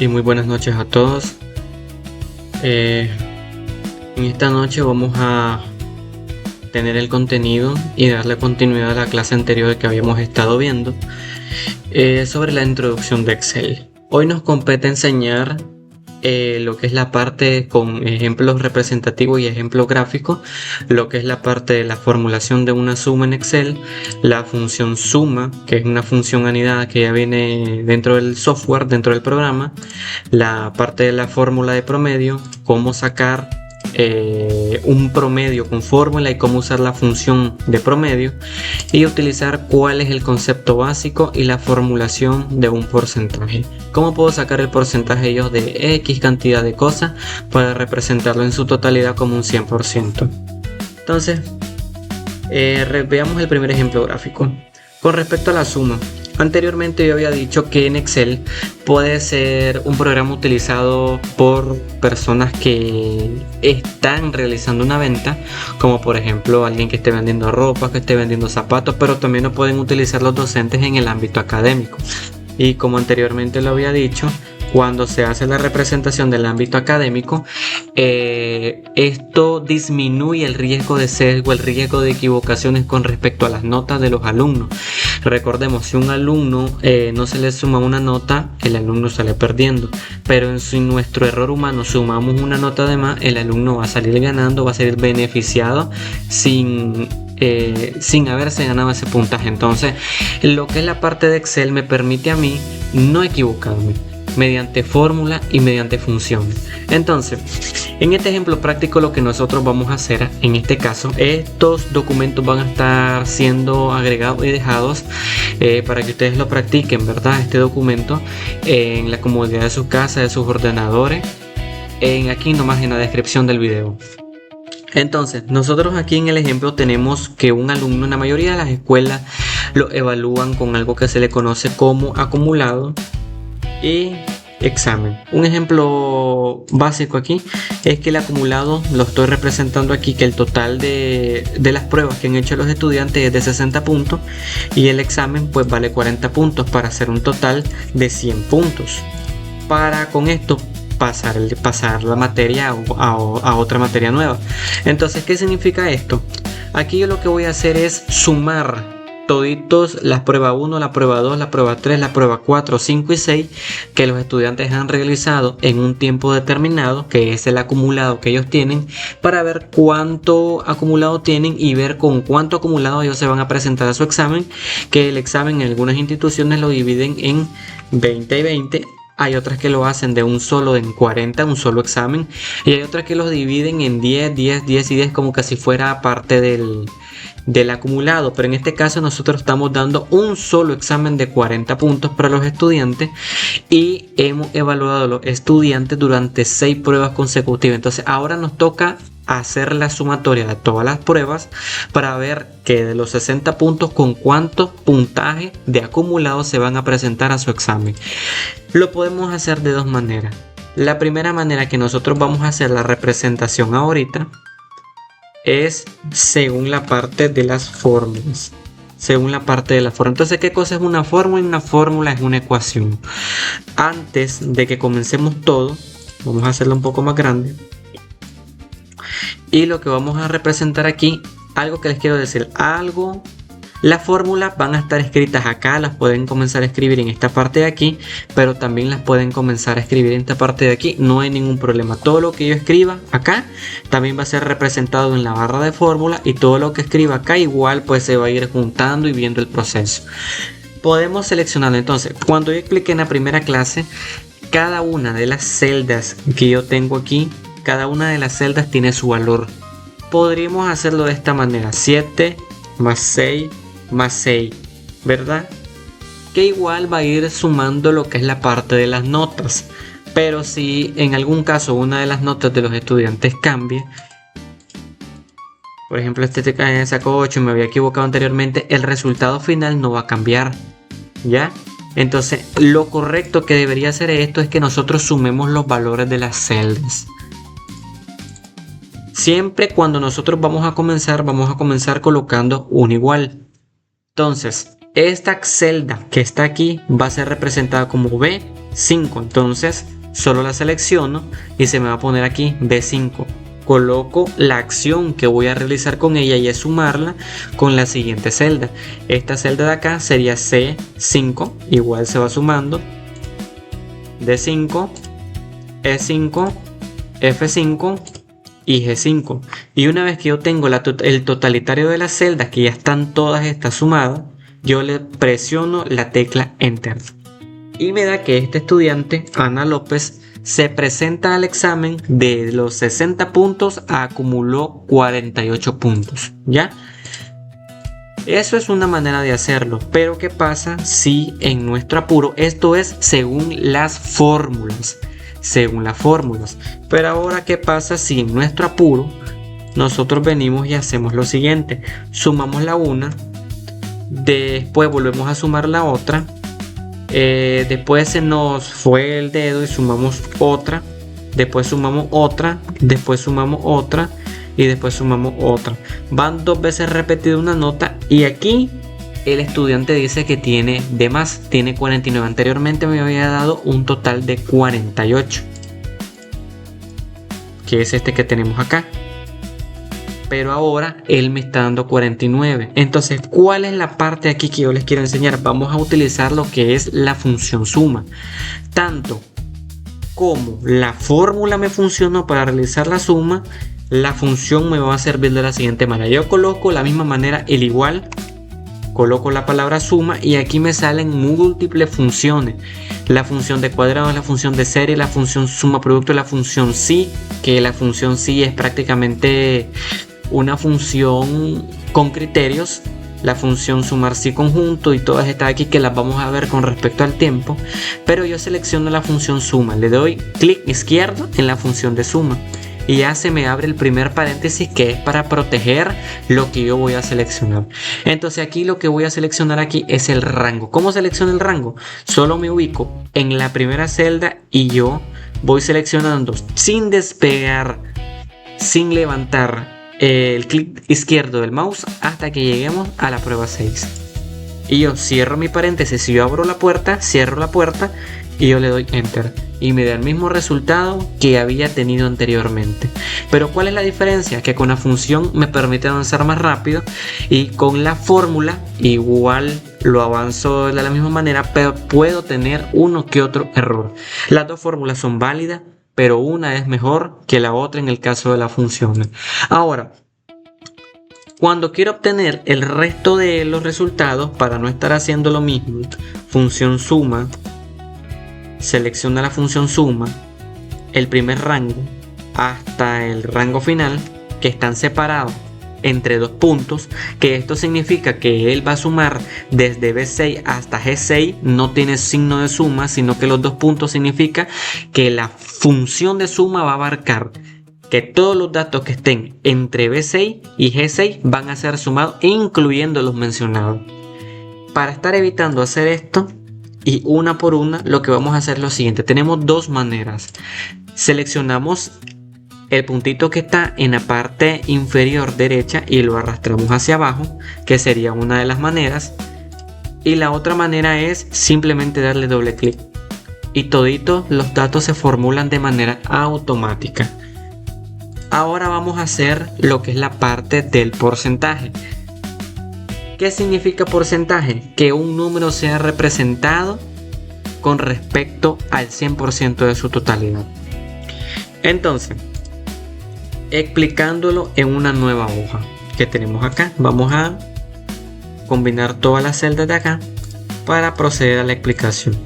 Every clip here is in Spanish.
y muy buenas noches a todos. En esta noche vamos a tener el contenido y darle continuidad a la clase anterior que habíamos estado viendo sobre la introducción de Excel. Hoy nos compete enseñar lo que es la parte con ejemplos representativos y ejemplos gráficos, lo que es la parte de la formulación de una suma en Excel, la función suma, que es una función anidada que ya viene dentro del software, dentro del programa, la parte de la fórmula de promedio, cómo sacar un promedio con fórmula y cómo usar la función de promedio, y utilizar cuál es el concepto básico y la formulación de un porcentaje. Cómo puedo sacar el porcentaje yo de X cantidad de cosas para representarlo en su totalidad como un 100%. Entonces, veamos el primer ejemplo gráfico. Con respecto a la suma, anteriormente yo había dicho que en Excel puede ser un programa utilizado por personas que están realizando una venta, como por ejemplo alguien que esté vendiendo ropa, que esté vendiendo zapatos, pero también lo pueden utilizar los docentes en el ámbito académico. Y como anteriormente lo había dicho, cuando se hace la representación del ámbito académico, esto disminuye el riesgo de sesgo, el riesgo de equivocaciones con respecto a las notas de los alumnos. Recordemos, si un alumno no se le suma una nota, el alumno sale perdiendo. Pero si nuestro error humano sumamos una nota de más, el alumno va a salir ganando, va a salir beneficiado sin haberse ganado ese puntaje. Entonces, lo que es la parte de Excel me permite a mí no equivocarme mediante fórmula y mediante funciones. Entonces, en este ejemplo práctico lo que nosotros vamos a hacer en este caso, estos documentos van a estar siendo agregados y dejados para que ustedes lo practiquen, ¿verdad? Este documento en la comodidad de su casa, de sus ordenadores, aquí nomás en la descripción del video. Entonces, nosotros aquí en el ejemplo tenemos que un alumno, en la mayoría de las escuelas lo evalúan con algo que se le conoce como acumulado y examen. Un ejemplo básico aquí es que el acumulado lo estoy representando aquí, que el total de las pruebas que han hecho los estudiantes es de 60 puntos y el examen pues vale 40 puntos para hacer un total de 100 puntos. Para con esto pasar la materia a otra materia nueva. Entonces, ¿qué significa esto? Aquí yo lo que voy a hacer es sumar toditos la prueba 1, la prueba 2, la prueba 3, la prueba 4, 5 y 6 que los estudiantes han realizado en un tiempo determinado, que es el acumulado que ellos tienen, para ver cuánto acumulado tienen y ver con cuánto acumulado ellos se van a presentar a su examen, que el examen en algunas instituciones lo dividen en 20 y 20. Hay otras que lo hacen de un solo en 40, un solo examen, y hay otras que los dividen en 10, 10, 10 y 10 como que si fuera parte del acumulado. Pero en este caso nosotros estamos dando un solo examen de 40 puntos para los estudiantes y hemos evaluado a los estudiantes durante 6 pruebas consecutivas. Entonces ahora nos toca hacer la sumatoria de todas las pruebas para ver que de los 60 puntos con cuántos puntajes de acumulado se van a presentar a su examen. Lo podemos hacer de dos maneras. La primera manera que nosotros vamos a hacer la representación ahorita es según la parte de las fórmulas. Entonces, ¿qué cosa es una fórmula? Una fórmula es una ecuación. Antes de que comencemos todo, vamos a hacerlo un poco más grande. Y lo que vamos a representar aquí, algo que les quiero decir, las fórmulas van a estar escritas acá, las pueden comenzar a escribir en esta parte de aquí, pero también las pueden comenzar a escribir en esta parte de aquí, no hay ningún problema. Todo lo que yo escriba acá también va a ser representado en la barra de fórmula, y todo lo que escriba acá igual pues se va a ir juntando y viendo el proceso. Podemos seleccionarlo. Entonces, cuando yo expliqué en la primera clase, cada una de las celdas que yo tengo aquí, cada una de las celdas tiene su valor. Podríamos hacerlo de esta manera: 7 más 6 más 6, ¿verdad? Que igual va a ir sumando lo que es la parte de las notas. Pero si en algún caso una de las notas de los estudiantes cambia, por ejemplo este sacó 8 y me había equivocado anteriormente, el resultado final no va a cambiar, ¿ya? Entonces lo correcto que debería hacer esto es que nosotros sumemos los valores de las celdas. Siempre cuando nosotros vamos a comenzar colocando un igual. Entonces, esta celda que está aquí va a ser representada como B 5. Entonces solo la selecciono y se me va a poner aquí B5. Coloco la acción que voy a realizar con ella y es sumarla con la siguiente celda. Esta celda de acá sería C5, igual se va sumando D5, E5, F5 y G5. Y una vez que yo tengo el totalitario de las celdas, que ya están todas estas sumadas, yo le presiono la tecla Enter. Y me da que este estudiante, Ana López, se presenta al examen. De los 60 puntos acumuló 48 puntos, ¿ya? Eso es una manera de hacerlo, pero ¿qué pasa si en nuestro apuro? Esto es según las fórmulas, pero ahora ¿qué pasa si en nuestro apuro nosotros venimos y hacemos lo siguiente? Sumamos la una, después volvemos a sumar la otra, después se nos fue el dedo y sumamos otra, después sumamos otra, después sumamos otra y después sumamos otra. Van 2 veces repetida una nota y aquí el estudiante dice que tiene de más, tiene 49. Anteriormente me había dado un total de 48, que es este que tenemos acá, pero ahora él me está dando 49. Entonces, ¿cuál es la parte aquí que yo les quiero enseñar? Vamos a utilizar lo que es la función suma. Tanto como la fórmula me funcionó para realizar la suma, la función me va a servir de la siguiente manera. Yo coloco de la misma manera el igual, coloco la palabra suma y aquí me salen múltiples funciones. La función de cuadrado, la función de serie, la función suma producto, la función sí, que la función sí es prácticamente una función con criterios, la función sumar sí conjunto y todas estas aquí que las vamos a ver con respecto al tiempo, pero yo selecciono la función suma, le doy clic izquierdo en la función de suma y ya se me abre el primer paréntesis que es para proteger lo que yo voy a seleccionar. Entonces aquí lo que voy a seleccionar aquí es el rango. ¿Cómo selecciono el rango? Solo me ubico en la primera celda y yo voy seleccionando sin despegar, sin levantar el clic izquierdo del mouse hasta que lleguemos a la prueba 6. Y yo cierro mi paréntesis, si yo abro la puerta, cierro la puerta y yo le doy Enter y me da el mismo resultado que había tenido anteriormente. Pero ¿cuál es la diferencia? Que con la función me permite avanzar más rápido y con la fórmula igual lo avanzo de la misma manera, pero puedo tener uno que otro error. Las dos fórmulas son válidas, pero una es mejor que la otra en el caso de las funciones. Ahora, cuando quiero obtener el resto de los resultados, para no estar haciendo lo mismo, función suma, selecciona la función suma, el primer rango hasta el rango final, que están separados entre 2 puntos, que esto significa que él va a sumar desde B6 hasta G6, no tiene signo de suma, sino que los 2 puntos significa que la función de suma va a abarcar que todos los datos que estén entre B6 y G6 van a ser sumados, incluyendo los mencionados. Para estar evitando hacer esto y una por una, lo que vamos a hacer es lo siguiente. Tenemos 2 maneras. Seleccionamos el puntito que está en la parte inferior derecha y lo arrastramos hacia abajo, que sería una de las maneras. Y la otra manera es simplemente darle doble clic y toditos los datos se formulan de manera automática. Ahora vamos a hacer lo que es la parte del porcentaje. ¿Qué significa porcentaje? Que un número sea representado con respecto al 100% de su totalidad. Entonces, explicándolo en una nueva hoja que tenemos acá, vamos a combinar todas las celdas de acá para proceder a la explicación.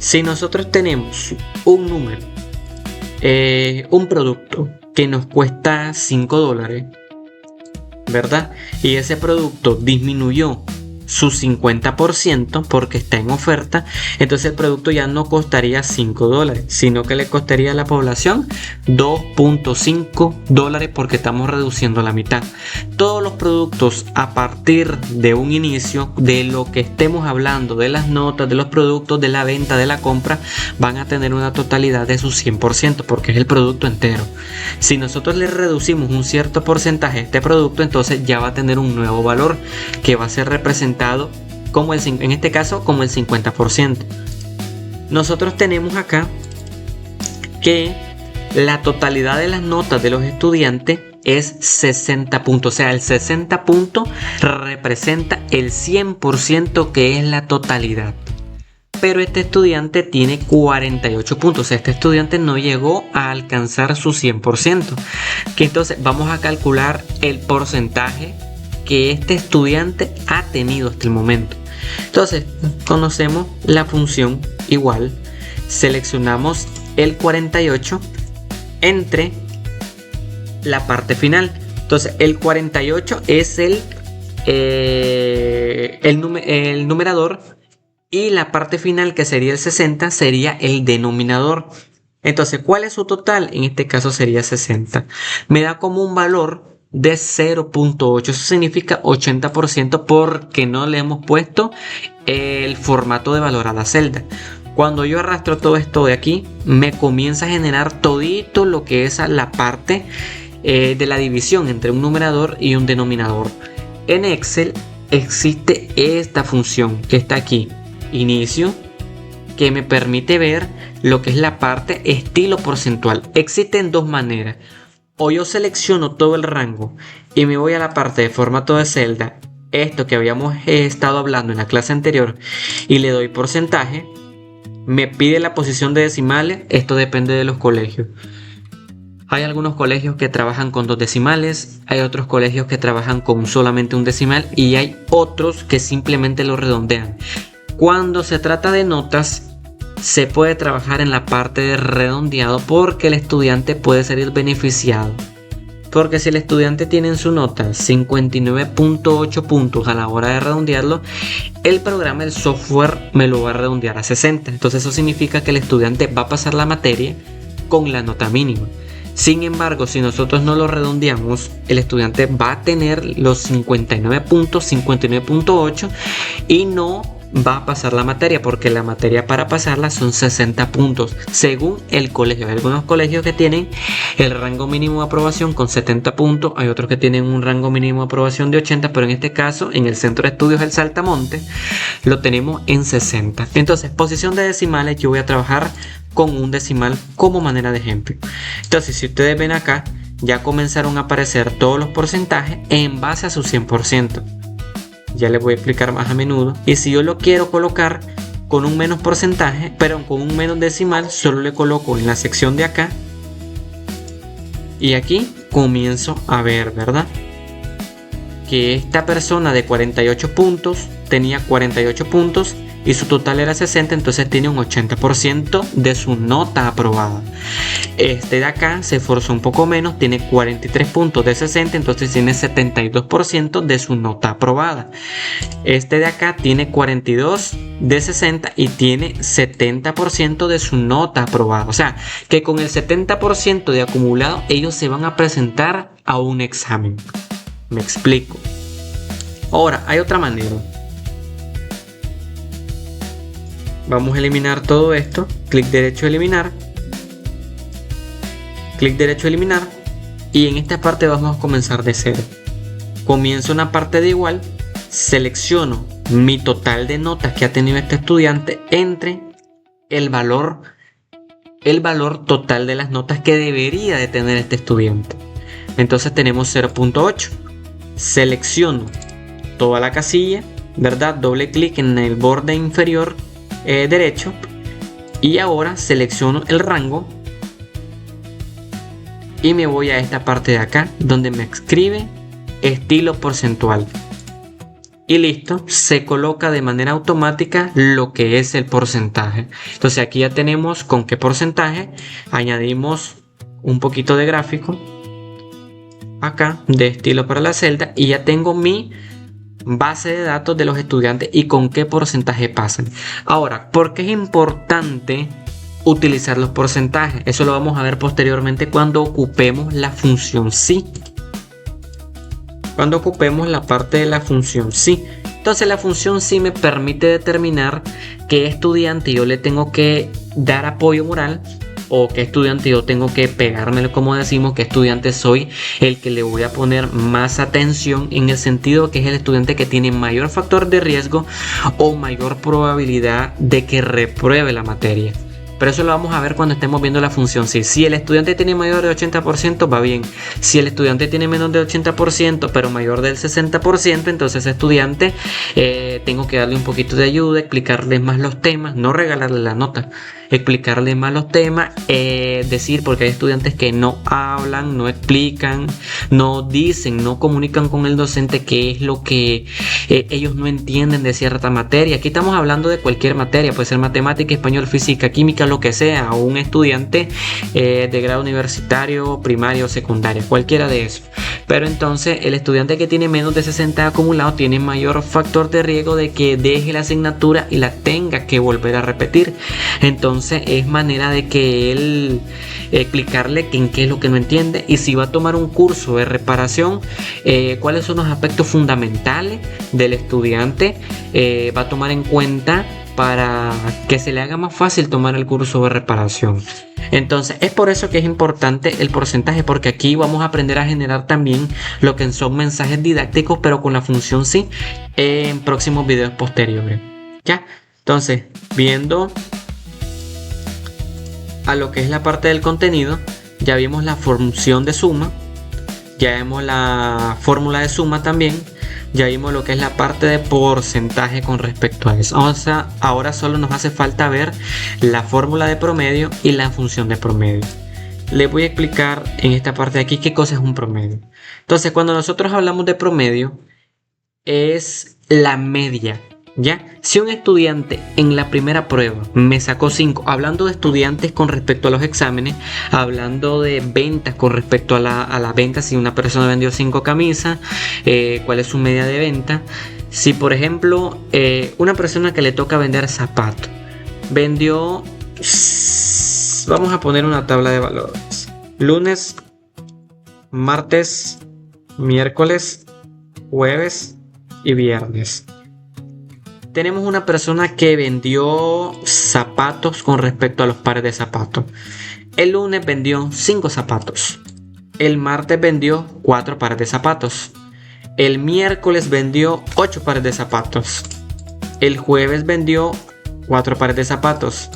Si nosotros tenemos un número, un producto que nos cuesta $5, ¿verdad? Y ese producto disminuyó su 50% porque está en oferta, entonces el producto ya no costaría $5, sino que le costaría a la población $2.5 porque estamos reduciendo la mitad. Todos los productos a partir de un inicio, de lo que estemos hablando, de las notas, de los productos, de la venta, de la compra, van a tener una totalidad de su 100% porque es el producto entero. Si nosotros le reducimos un cierto porcentaje a este producto, entonces ya va a tener un nuevo valor que va a ser representado como en este caso como el 50%. nosotros tenemos acá que la totalidad de las notas de los estudiantes es 60 puntos. O sea, el 60 puntos representa el 100% que es la totalidad. Pero este estudiante tiene 48 puntos. O sea, este estudiante no llegó a alcanzar su 100%. Que entonces vamos a calcular el porcentaje que este estudiante ha tenido hasta el momento. Entonces, conocemos la función igual. Seleccionamos el 48 entre la parte final. Entonces, el 48 es el numerador. Y la parte final, que sería el 60, sería el denominador. Entonces, ¿cuál es su total? En este caso sería 60. Me da como un valor de 0.8. Eso significa 80% porque no le hemos puesto el formato de valor a la celda. Cuando yo arrastro todo esto de aquí, me comienza a generar todito lo que es la parte de la división entre un numerador y un denominador. En Excel existe esta función que está aquí. Inicio, que me permite ver lo que es la parte estilo porcentual. Existen dos maneras: o yo selecciono todo el rango y me voy a la parte de formato de celda, esto que habíamos estado hablando en la clase anterior, y le doy porcentaje. Me pide la posición de decimales. Esto depende de los colegios. Hay algunos colegios que trabajan con 2 decimales, hay otros colegios que trabajan con solamente un decimal y hay otros que simplemente lo redondean. Cuando se trata de notas, se puede trabajar en la parte de redondeado porque el estudiante puede salir beneficiado. Porque si el estudiante tiene en su nota 59.8 puntos a la hora de redondearlo, el programa, el software, me lo va a redondear a 60. Entonces eso significa que el estudiante va a pasar la materia con la nota mínima. Sin embargo, si nosotros no lo redondeamos, el estudiante va a tener los 59 puntos, 59.8, y no va a pasar la materia, porque la materia para pasarla son 60 puntos según el colegio. Hay algunos colegios que tienen el rango mínimo de aprobación con 70 puntos, hay otros que tienen un rango mínimo de aprobación de 80, pero en este caso, en el Centro de Estudios El Saltamonte, lo tenemos en 60. Entonces, posición de decimales, yo voy a trabajar con un decimal como manera de ejemplo. Entonces, si ustedes ven acá, ya comenzaron a aparecer todos los porcentajes en base a su 100%. Ya les voy a explicar más a menudo. Y si yo lo quiero colocar con un menos porcentaje, pero con un menos decimal, solo le coloco en la sección de acá. Y aquí comienzo a ver, ¿verdad?, que esta persona de 48 puntos tenía 48 puntos y su total era 60, entonces tiene un 80% de su nota aprobada. Este de acá se esforzó un poco menos, tiene 43 puntos de 60, entonces tiene 72% de su nota aprobada. Este de acá tiene 42 de 60 y tiene 70% de su nota aprobada. O sea, que con el 70% de acumulado ellos se van a presentar a un examen. Me explico. Ahora, hay otra manera. Vamos a eliminar todo esto. Clic derecho, eliminar. Clic derecho, eliminar. Y en esta parte vamos a comenzar de cero. Comienzo una parte de igual. Selecciono mi total de notas que ha tenido este estudiante entre el valor total de las notas que debería de tener este estudiante. Entonces tenemos 0.8. Selecciono toda la casilla, ¿verdad? Doble clic en el borde inferior derecho y ahora selecciono el rango y me voy a esta parte de acá donde me escribe estilo porcentual y listo, se coloca de manera automática lo que es el porcentaje. Entonces aquí ya tenemos con qué porcentaje. Añadimos un poquito de gráfico acá de estilo para la celda y ya tengo mi base de datos de los estudiantes y con qué porcentaje pasan. Ahora, ¿por qué es importante utilizar los porcentajes? Eso lo vamos a ver posteriormente cuando ocupemos la función sí. Cuando ocupemos la parte de la función sí. Entonces la función sí me permite determinar qué estudiante yo le tengo que dar apoyo moral o qué estudiante yo tengo que pegármelo, como decimos, qué estudiante soy el que le voy a poner más atención, en el sentido que es el estudiante que tiene mayor factor de riesgo o mayor probabilidad de que repruebe la materia. Pero eso lo vamos a ver cuando estemos viendo la función sí. Si el estudiante tiene mayor de 80%, va bien. Si el estudiante tiene menos de 80%, pero mayor del 60%, entonces ese estudiante tengo que darle un poquito de ayuda, explicarle más los temas, no regalarle la nota, explicarle más los temas, decir, porque hay estudiantes que no hablan, no explican, no dicen, no comunican con el docente qué es lo que ellos no entienden de cierta materia. Aquí estamos hablando de cualquier materia, puede ser matemática, español, física, química, lo que sea, o un estudiante de grado universitario, primario, secundario, cualquiera de esos. Pero entonces el estudiante que tiene menos de 60 acumulados tiene mayor factor de riesgo de que deje la asignatura y la tenga que volver a repetir. Entonces es manera de que él explicarle en qué es lo que no entiende, y si va a tomar un curso de reparación, cuáles son los aspectos fundamentales del estudiante, va a tomar en cuenta para que se le haga más fácil tomar el curso de reparación. Entonces es por eso que es importante el porcentaje, porque aquí vamos a aprender a generar también lo que son mensajes didácticos, pero con la función sí, en próximos videos posteriores. ¿Ya? Entonces, viendo a lo que es la parte del contenido, ya vimos la función de suma, ya vimos la fórmula de suma también, ya vimos lo que es la parte de porcentaje con respecto a eso. O sea, ahora solo nos hace falta ver la fórmula de promedio y la función de promedio. Les voy a explicar en esta parte de aquí qué cosa es un promedio. Entonces, cuando nosotros hablamos de promedio, es la media. ¿Ya? Si un estudiante en la primera prueba me sacó 5, hablando de estudiantes con respecto a los exámenes, hablando de ventas con respecto a la venta, si una persona vendió 5 camisas, cuál es su media de venta. Si por ejemplo una persona que le toca vender zapatos vendió, vamos a poner una tabla de valores, lunes, martes, miércoles, jueves y viernes. Tenemos una persona que vendió zapatos con respecto a los pares de zapatos. El lunes vendió 5 zapatos. El martes vendió 4 pares de zapatos. El miércoles vendió 8 pares de zapatos. El jueves vendió 4 pares de zapatos.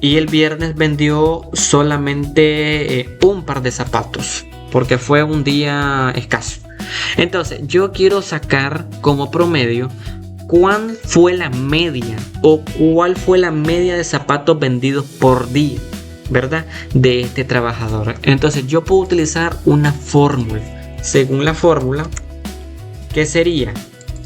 Y el viernes vendió solamente un par de zapatos, porque fue un día escaso. Entonces yo quiero sacar como promedio cuál fue la media o cuál fue la media de zapatos vendidos por día, ¿verdad? De este trabajador. Entonces yo puedo utilizar una fórmula. Según la fórmula, ¿qué sería?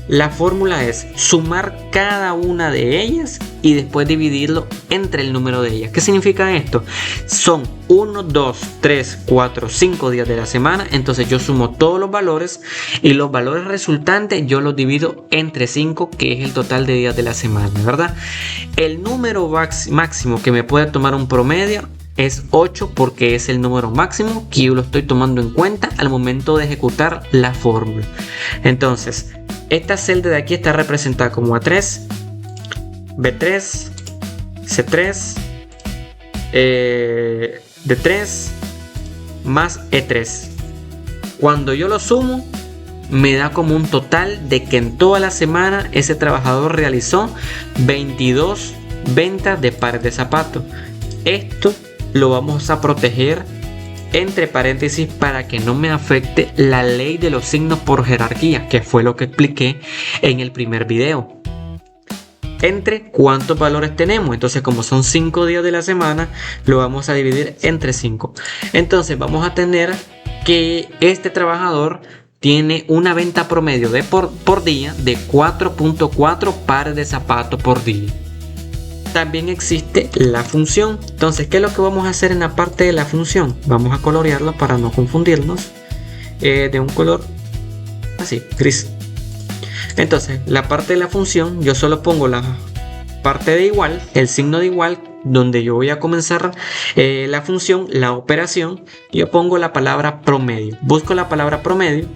La fórmula es sumar cada una de ellas y después dividirlo entre el número de ellas. ¿Qué significa esto? Son 1, 2, 3, 4, 5 días de la semana. Entonces yo sumo todos los valores y los valores resultantes yo los divido entre 5, que es el total de días de la semana, ¿verdad? El número máximo que me puede tomar un promedio es 8, porque es el número máximo que yo lo estoy tomando en cuenta al momento de ejecutar la fórmula. Entonces esta celda de aquí está representada como A3, B3, C3, D3 más E3. Cuando yo lo sumo, me da como un total de que en toda la semana ese trabajador realizó 22 ventas de pares de zapatos. Esto lo vamos a proteger entre paréntesis para que no me afecte la ley de los signos por jerarquía, que fue lo que expliqué en el primer video. Entre cuántos valores tenemos. Entonces, como son 5 días de la semana, lo vamos a dividir entre 5. Entonces vamos a tener que este trabajador tiene una venta promedio de por día de 4.4 pares de zapatos por día. También existe la función. Entonces, ¿qué es lo que vamos a hacer en la parte de la función? Vamos a colorearla para no confundirnos, de un color así, gris. Entonces, la parte de la función, yo solo pongo la parte de igual, el signo de igual, donde yo voy a comenzar la función, la operación. Yo pongo la palabra promedio, busco la palabra promedio.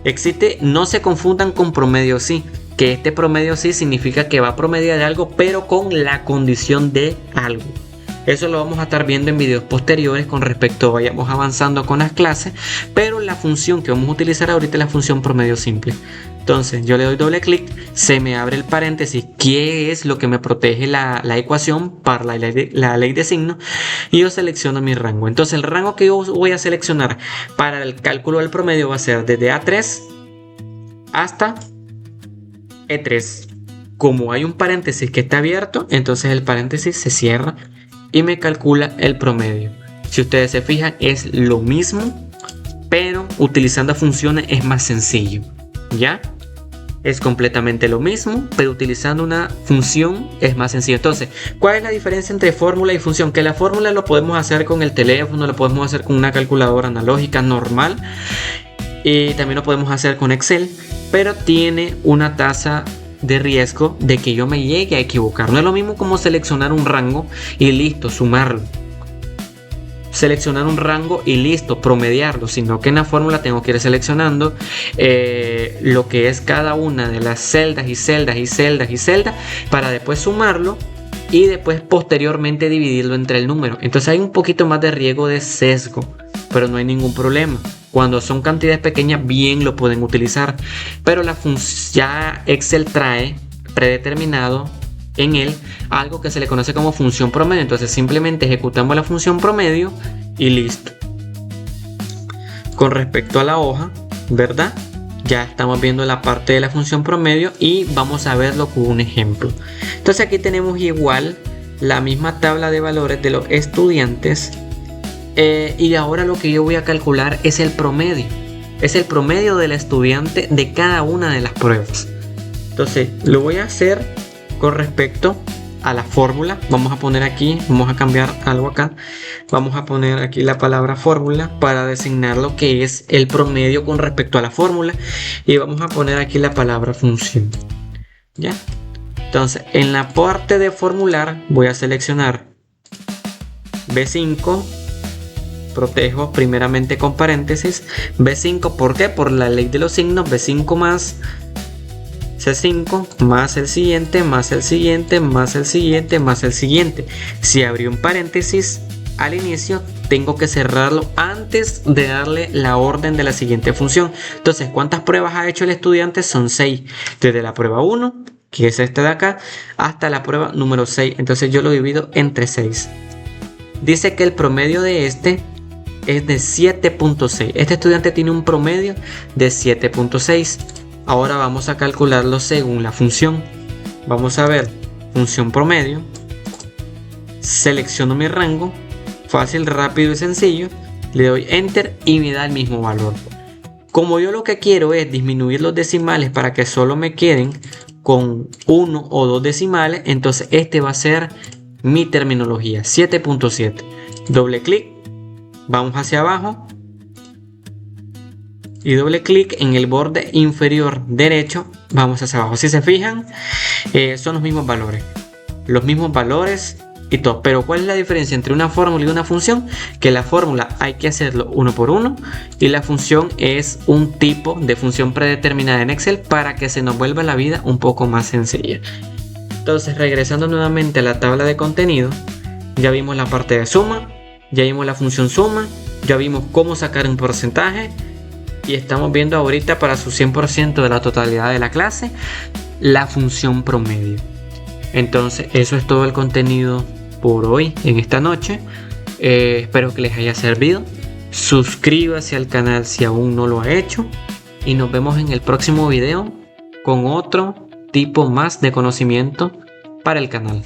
Existe, no se confundan con promedio sí, que este promedio sí significa que va a promediar algo, pero con la condición de algo. Eso lo vamos a estar viendo en videos posteriores con respecto vayamos avanzando con las clases, pero la función que vamos a utilizar ahorita es la función promedio simple. Entonces yo le doy doble clic, se me abre el paréntesis, que es lo que me protege la ecuación para la ley de signos, y yo selecciono mi rango. Entonces el rango que yo voy a seleccionar para el cálculo del promedio va a ser desde A3 hasta E3. Como hay un paréntesis que está abierto, entonces el paréntesis se cierra y me calcula el promedio. Si ustedes se fijan, es lo mismo, pero utilizando funciones es más sencillo. ¿Ya? Es completamente lo mismo, pero utilizando una función es más sencillo. Entonces, ¿cuál es la diferencia entre fórmula y función? Que la fórmula lo podemos hacer con el teléfono, lo podemos hacer con una calculadora analógica normal, y también lo podemos hacer con Excel, pero tiene una tasa de riesgo de que yo me llegue a equivocar. No es lo mismo como seleccionar un rango y listo, sumarlo. Seleccionar un rango y listo, promediarlo, sino que en la fórmula tengo que ir seleccionando lo que es cada una de las celdas y celdas y celdas y celdas para después sumarlo y después posteriormente dividirlo entre el número. Entonces hay un poquito más de riesgo de sesgo, pero no hay ningún problema. Cuando son cantidades pequeñas bien lo pueden utilizar, pero ya Excel trae predeterminado en él algo que se le conoce como función promedio. Entonces simplemente ejecutamos la función promedio y listo. Con respecto a la hoja, ¿verdad? Ya estamos viendo la parte de la función promedio y vamos a verlo con un ejemplo. Entonces aquí tenemos igual la misma tabla de valores de los estudiantes, y ahora lo que yo voy a calcular es el promedio. Es el promedio del estudiante de cada una de las pruebas. Entonces lo voy a hacer con respecto a la fórmula. Vamos a poner aquí, vamos a cambiar algo acá. Vamos a poner aquí la palabra fórmula para designar lo que es el promedio con respecto a la fórmula. Y vamos a poner aquí la palabra función. ¿Ya? Entonces en la parte de formular voy a seleccionar B5. Protejo primeramente con paréntesis B5, ¿por qué? Por la ley de los signos. B5 más C5 más el siguiente, más el siguiente, más el siguiente, más el siguiente. Si abrí un paréntesis al inicio, tengo que cerrarlo antes de darle la orden de la siguiente función. Entonces, ¿cuántas pruebas ha hecho el estudiante? Son 6. Desde la prueba 1, que es esta de acá, hasta la prueba número 6. Entonces yo lo divido entre 6. Dice que el promedio de este es de 7.6. Este estudiante tiene un promedio de 7.6. Ahora vamos a calcularlo según la función. Vamos a ver función promedio. Selecciono mi rango. Fácil, rápido y sencillo. Le doy enter y me da el mismo valor. Como yo lo que quiero es disminuir los decimales para que solo me queden con 1 o 2 decimales, entonces este va a ser mi terminología, 7.7. Doble clic. Vamos hacia abajo y doble clic en el borde inferior derecho. Vamos hacia abajo. Si se fijan, son los mismos valores y todo. Pero ¿cuál es la diferencia entre una fórmula y una función? Que la fórmula hay que hacerlo uno por uno y la función es un tipo de función predeterminada en Excel para que se nos vuelva la vida un poco más sencilla. Entonces, regresando nuevamente a la tabla de contenido, ya vimos la parte de suma. Ya vimos la función suma, ya vimos cómo sacar un porcentaje y estamos viendo ahorita para su 100% de la totalidad de la clase la función promedio. Entonces eso es todo el contenido por hoy en esta noche. Espero que les haya servido. Suscríbase al canal si aún no lo ha hecho y nos vemos en el próximo video con otro tipo más de conocimiento para el canal.